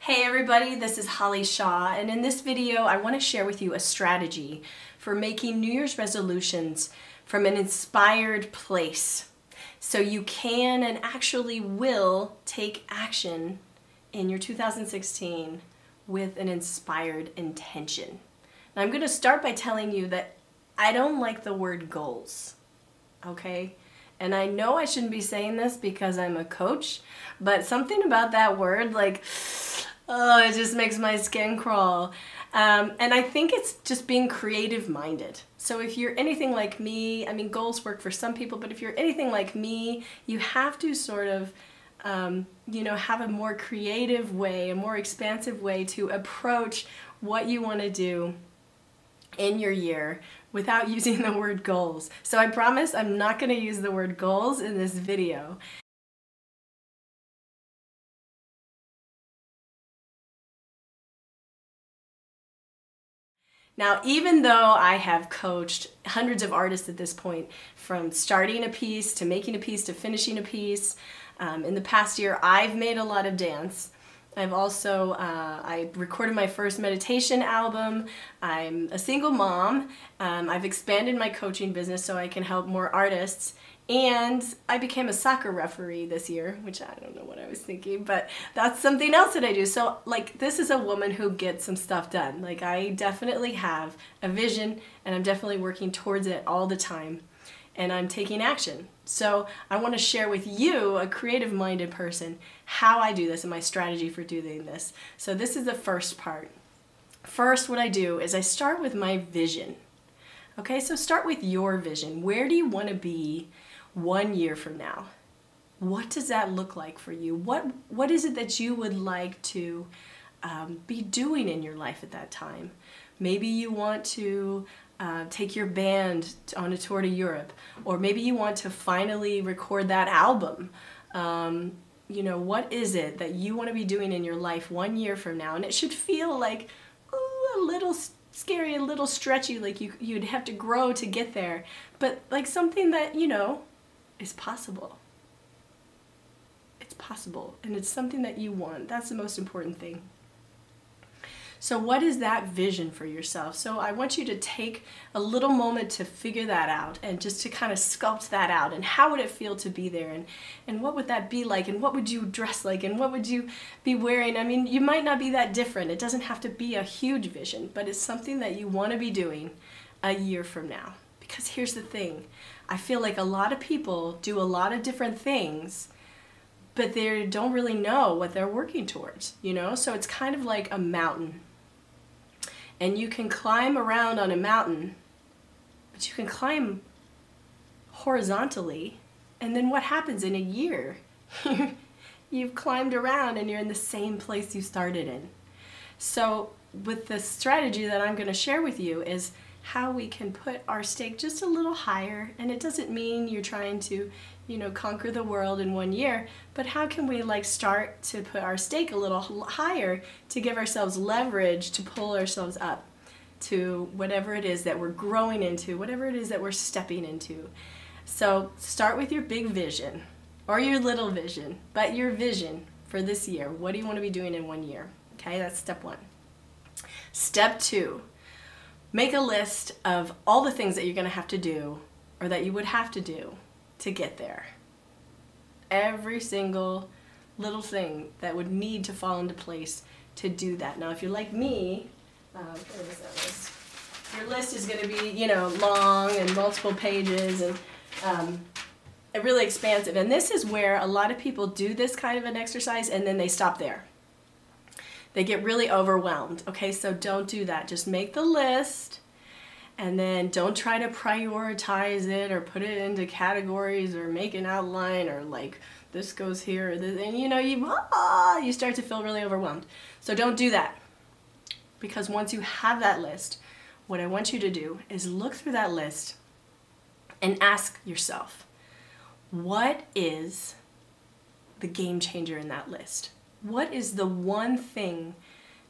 Hey everybody, this is Holly Shaw, and in this video I want to share with you a strategy for making New Year's resolutions from an inspired place so you can and actually will take action in your 2016 with an inspired intention. Now, I'm going to start by telling you that I don't like the word goals, okay? And I know I shouldn't be saying this because I'm a coach, but something about that word, like, oh, it just makes my skin crawl. And I think it's just being creative minded. So if you're anything like me, I mean, goals work for some people, but if you're anything like me, you have to sort of, have a more creative way, a more expansive way to approach what you want to do in your year without using the word goals. So I promise I'm not going to use the word goals in this video. Now, even though I have coached hundreds of artists at this point, from starting a piece to making a piece to finishing a piece, in the past year I've made a lot of dance. I've also, I recorded my first meditation album. I'm a single mom. I've expanded my coaching business so I can help more artists. And I became a soccer referee this year, which I don't know what I was thinking, but that's something else that I do. So, like, this is a woman who gets some stuff done. Like, I definitely have a vision, and I'm definitely working towards it all the time, and I'm taking action. So I want to share with you, a creative-minded person, how I do this and my strategy for doing this. So this is the first part. First, what I do is I start with my vision. Okay, so start with your vision. Where do you want to be 1 year from now? What does that look like for you? What is it that you would like to be doing in your life at that time? Maybe you want to take your band on a tour to Europe, or maybe you want to finally record that album. What is it that you want to be doing in your life 1 year from now? And it should feel like, ooh, a little scary, a little stretchy, like you'd have to grow to get there, but like something that, is possible. It's possible, and it's something that you want. That's the most important thing. So what is that vision for yourself? So I want you to take a little moment to figure that out and just to kind of sculpt that out. And how would it feel to be there? And what would that be like? And what would you dress like? And what would you be wearing? I mean, you might not be that different. It doesn't have to be a huge vision, but it's something that you want to be doing a year from now. Because here's the thing. I feel like a lot of people do a lot of different things, but they don't really know what they're working towards, So it's kind of like a mountain. And you can climb around on a mountain, but you can climb horizontally, and then what happens in a year? You've climbed around and you're in the same place you started in. So with the strategy that I'm going to share with you is how we can put our stake just a little higher, and it doesn't mean you're trying to, conquer the world in 1 year, but how can we start to put our stake a little higher to give ourselves leverage to pull ourselves up to whatever it is that we're growing into, whatever it is that we're stepping into. So start with your big vision or your little vision, but your vision for this year. What do you want to be doing in 1 year? Okay, that's step one. Step two. Make a list of all the things that you're going to have to do, or that you would have to do to get there. Every single little thing that would need to fall into place to do that. Now, if you're like me, your list is going to be, long and multiple pages and really expansive. And this is where a lot of people do this kind of an exercise and then they stop there. They get really overwhelmed. Okay, so don't do that. Just make the list, and then don't try to prioritize it or put it into categories or make an outline or like this goes here or this, and you start to feel really overwhelmed. So don't do that, because once you have that list, what I want you to do is look through that list and ask yourself, what is the game changer in that list? What is the one thing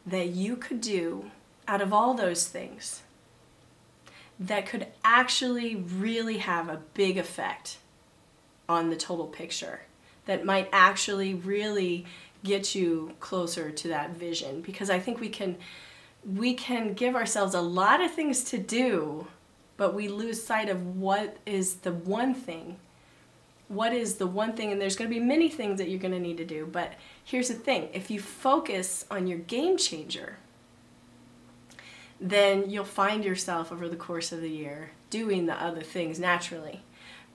that you could do out of all those things that could actually really have a big effect on the total picture, that might actually really get you closer to that vision, because I think we can give ourselves a lot of things to do, but we lose sight of what is the one thing. What is the one thing? And there's going to be many things that you're going to need to do, but here's the thing. If you focus on your game changer, then you'll find yourself over the course of the year doing the other things naturally.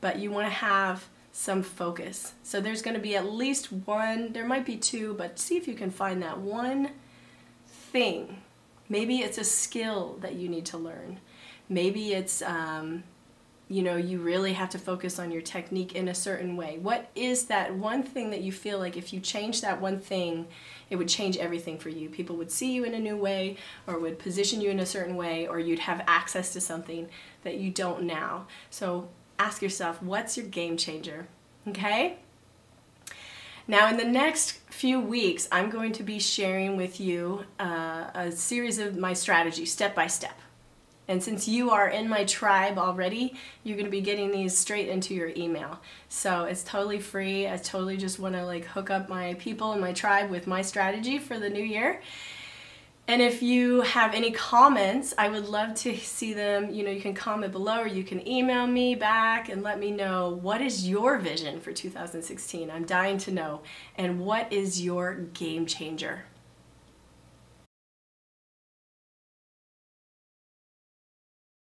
But you want to have some focus. So there's going to be at least one, there might be two, but see if you can find that one thing. Maybe it's a skill that you need to learn. Maybe it's, you really have to focus on your technique in a certain way. What is that one thing that you feel like if you change that one thing, it would change everything for you? People would see you in a new way, or would position you in a certain way, or you'd have access to something that you don't now. So ask yourself, what's your game changer? Okay? Now, in the next few weeks, I'm going to be sharing with you a series of my strategies, step by step. And since you are in my tribe already, you're going to be getting these straight into your email. So it's totally free. I totally just want to hook up my people in my tribe with my strategy for the new year. And if you have any comments, I would love to see them. You can comment below, or you can email me back and let me know, what is your vision for 2016? I'm dying to know. And what is your game changer?